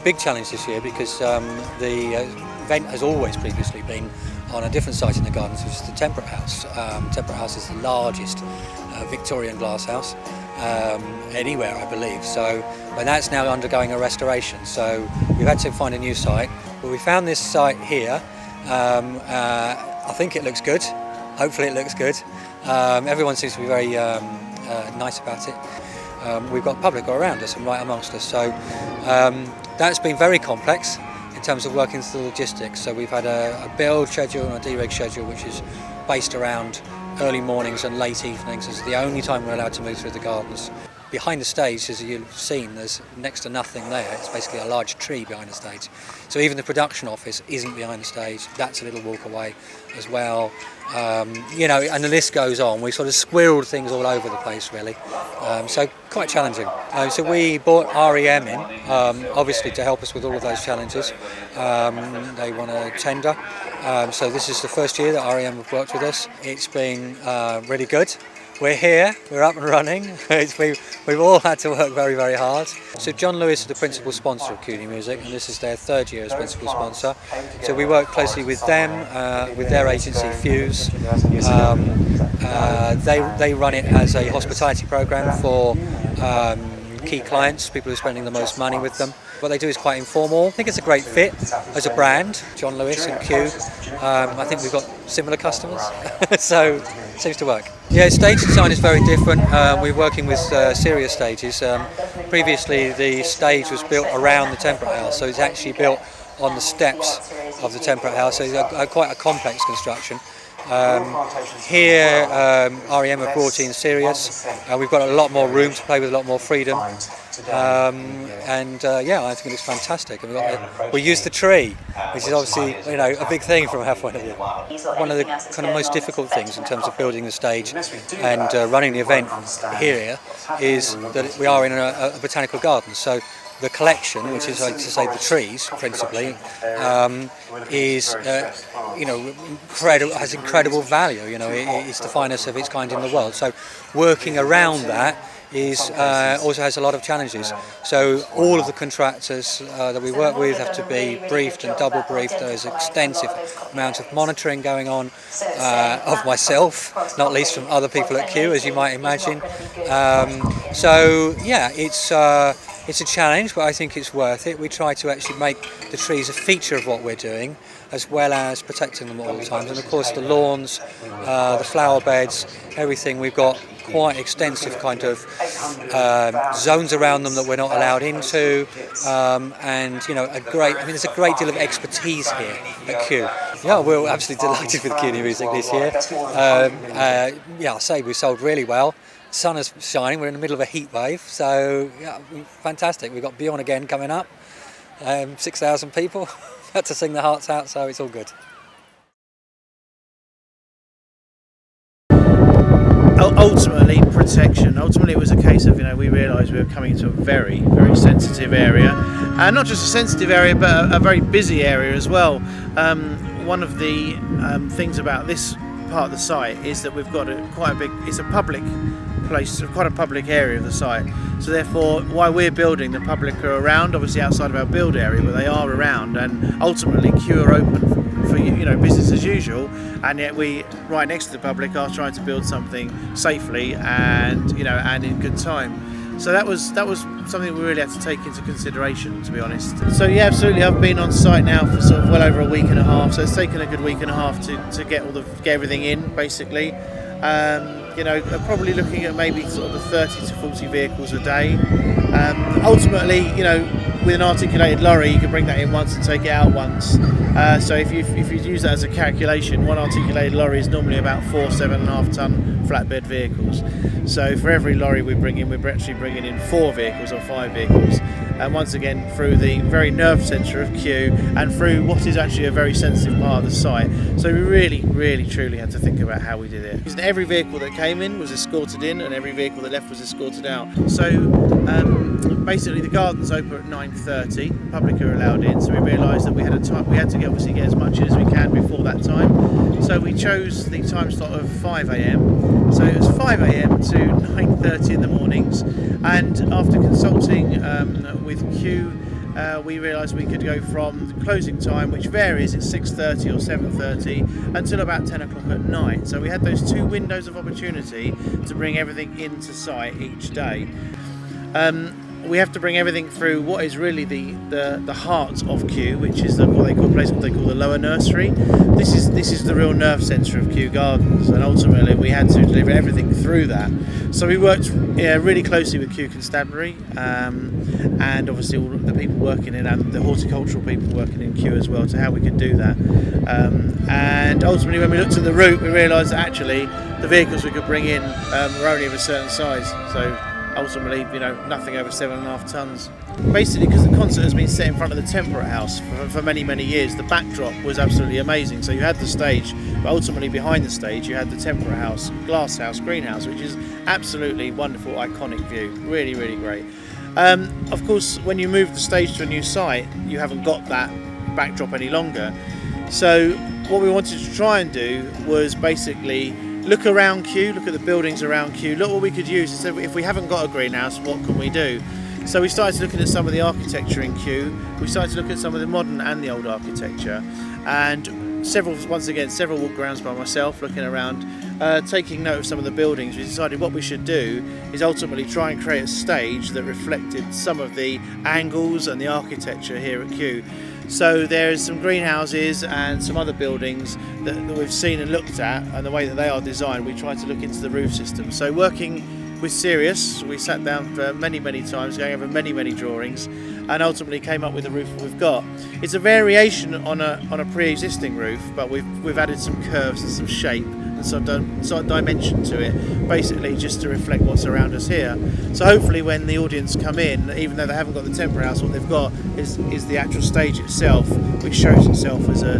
big challenge this year because the event has always previously been on a different site in the gardens, which is the Temperate House. Temperate House is the largest Victorian glasshouse anywhere, I believe. But that's now undergoing a restoration. So we've had to find a new site. But we found this site here. I think it looks good. Hopefully it looks good. Everyone seems to be very nice about it. We've got public all around us and right amongst us. So that's been very complex in terms of working through the logistics. So we've had a build schedule and a dereg schedule which is based around early mornings and late evenings. It's the only time we're allowed to move through the gardens. Behind the stage, as you've seen, there's next to nothing there. It's basically a large tree behind the stage. So even the production office isn't behind the stage. That's a little walk away as well. You know, and the list goes on. We sort of squirreled things all over the place, really. So quite challenging. So we brought REM in, obviously to help us with all of those challenges. They won a tender. So this is the first year that REM have worked with us. It's been really good. We're here, we're up and running. We've all had to work very, very hard. So John Lewis is the principal sponsor of CUNY Music, and this is their third year as principal sponsor. So we work closely with them, with their agency Fuse. They run it as a hospitality program for key clients, people who are spending the most money with them. What they do is quite informal. I think it's a great fit as a brand, John Lewis and Q. I think we've got similar customers, so it seems to work. Yeah, stage design is very different. We're working with Sirius stages. Previously the stage was built around the Temperate House, so it's actually built on the steps of the Temperate House, so it's quite a complex construction. Here REM have brought in Sirius. We've got a lot more room to play with, a lot more freedom. Yeah, I think it looks fantastic. And we used the tree, which is obviously, you know, a big thing from our point of view. One of the kind of most difficult things in terms of building the stage and running the event here is that we are in a botanical garden. So the collection, which is, like to say, the trees principally, is you know, has incredible value. You know, it's the finest of its kind in the world. So working around that is also has a lot of challenges. So all of the contractors that we work with have to be briefed and double briefed. There is extensive amount of monitoring going on of myself, not least from other people at Q, as you might imagine. So yeah, it's a challenge, but I think it's worth it. We try to actually make the trees a feature of what we're doing, as well as protecting them at all times. And of course the lawns, the flower beds, everything, we've got quite extensive kind of zones around them that we're not allowed into, and you know, there's a great deal of expertise here at Q. Yeah, we're absolutely delighted with CUNY Music this year. Yeah, I say we sold really well. Sun is shining, we're in the middle of a heat wave, so yeah, fantastic. We've got Beyond Again coming up, 6,000 people, had to sing their hearts out, so it's all good. Ultimately, protection. Ultimately, it was a case of, you know, we realised we were coming into a very, very sensitive area, and not just a sensitive area, but a very busy area as well. One of the things about this part of the site is that we've got it's a public place, quite a public area of the site. So therefore, while we're building, the public are around, obviously outside of our build area, but they are around, and ultimately Q are open for, you know, business as usual, and yet we, right next to the public, are trying to build something safely and, you know, and in good time. So that was something we really had to take into consideration, to be honest. So yeah, absolutely. I've been on site now for sort of well over a week and a half. So it's taken a good week and a half to get everything in, basically. You know, probably looking at maybe sort of 30 to 40 vehicles a day. Ultimately, you know, with an articulated lorry, you can bring that in once and take it out once. So if you use that as a calculation, one articulated lorry is normally about 4 7.5 ton flatbed vehicles. So for every lorry we bring in, we're actually bringing in 4 vehicles or 5 vehicles. And once again, through the very nerve centre of Q and through what is actually a very sensitive part of the site. So we really, really, truly had to think about how we did it. Because every vehicle that came in was escorted in, and every vehicle that left was escorted out. So basically, the gardens open at 9:30. The public are allowed in. So we realised that we had to obviously get as much in as we can before that time. So we chose the time slot of 5 a.m. So it was 5 a.m. to 9:30 in the mornings. And after consulting with Q we realised we could go from the closing time, which varies, it's 6:30 or 7:30, until about 10 o'clock at night. So we had those 2 windows of opportunity to bring everything into site each day. We have to bring everything through what is really the heart of Kew, which is what they call the lower nursery. This is the real nerve centre of Kew Gardens, and ultimately we had to deliver everything through that. So we worked really closely with Kew Constabulary, and obviously all the people working in, and the horticultural people working in Kew as well, to how we could do that. And ultimately, when we looked at the route, we realised that actually the vehicles we could bring in were only of a certain size. So ultimately, nothing over 7.5 tonnes. Basically, because the concert has been set in front of the Temperate House for many, many years, the backdrop was absolutely amazing. So you had the stage, but ultimately behind the stage you had the Temperate House, glass house, greenhouse, which is absolutely wonderful, iconic view. Really, really great. Of course, when you move the stage to a new site, you haven't got that backdrop any longer. So what we wanted to try and do was basically look around Kew, look at the buildings around Kew, look what we could use. So if we haven't got a greenhouse, what can we do? So we started looking at some of the architecture in Kew. We started to look at some of the modern and the old architecture, and several walk-arounds by myself, looking around, taking note of some of the buildings. We decided what we should do is ultimately try and create a stage that reflected some of the angles and the architecture here at Kew. So there's some greenhouses and some other buildings that we've seen and looked at, and the way that they are designed, we tried to look into the roof system. So working with Sirius, we sat down for many times, going over many drawings, and ultimately came up with the roof that we've got. It's a variation on a pre-existing roof, but we've added some curves and some shape and some dimension to it, basically just to reflect what's around us here. So hopefully when the audience come in, even though they haven't got the Temperate House, what they've got is the actual stage itself, which shows itself as a